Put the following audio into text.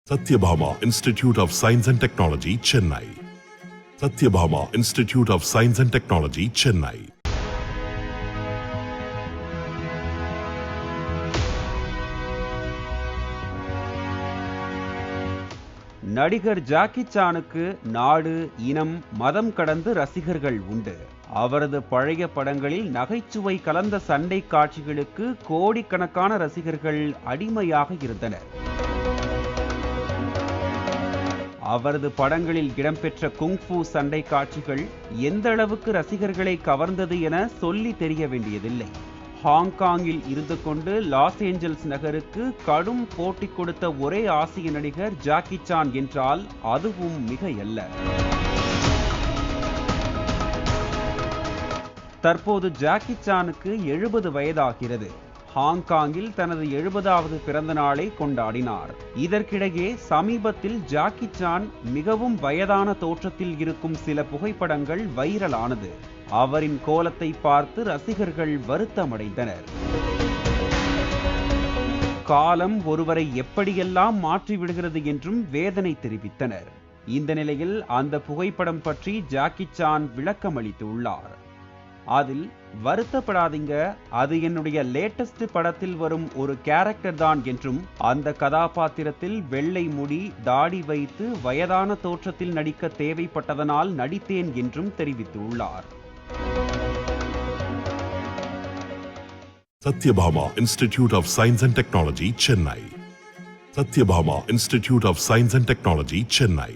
Satyabhama Institute of Science and Technology, Chennai. Satyabhama Institute of Science and Technology, Chennai. நடிகர் Jackie சானுக்கு நாடு, இனம், மதம் கடந்து ரசிகர்கள் உண்டு. அவரது பழைய படங்களில் நகைச்சுவை கலந்த சண்டை காட்சிகளுக்கு கோடிக்கணக்கான ரசிகர்கள் அடிமையாக இருந்தனர். அவரது படங்களில் இடம்பெற்ற குங்ஃபூ சண்டை காட்சிகள் எந்த அளவுக்கு ரசிகர்களை கவர்ந்தது என சொல்லி தெரிய வேண்டியதில்லை. ஹாங்காங்கில் இருந்து கொண்டு லாஸ் ஏஞ்சல்ஸ் நகருக்கு கடும் போட்டி கொடுத்த ஒரே ஆசிய நடிகர் ஜாக்கி சான் என்றால் அதுவும் மிகையல்ல. தற்போது ஜாக்கி சானுக்கு 70 வயதாகிறது. ஹாங்காங்கில் தனது 70வது பிறந்த நாளை கொண்டாடினார். இதற்கிடையே சமீபத்தில் ஜாக்கி சான் மிகவும் வயதான தோற்றத்தில் இருக்கும் சில புகைப்படங்கள் வைரலானது. அவரின் கோலத்தை பார்த்து ரசிகர்கள் வருத்தமடைந்தனர். காலம் ஒருவரை எப்படியெல்லாம் மாற்றிவிடுகிறது என்றும் வேதனை தெரிவித்தனர். இந்த நிலையில் அந்த புகைப்படம் பற்றி ஜாக்கி சான் விளக்கமளித்துள்ளார். அதில், வருத்தப்படாதீங்க, அது என்னுடைய லேட்டஸ்ட் படத்தில் வரும் ஒரு கேரக்டர் தான் என்றும், அந்த கதாபாத்திரத்தில் வெள்ளை முடி, தாடி வைத்து வயதான தோற்றத்தில் நடிக்க தேவைப்பட்டதனால் நடித்தேன் என்றும் தெரிவித்துள்ளார். Satyabhama Institute of Science and Technology, Chennai. Satyabhama Institute of Science and Technology, Chennai.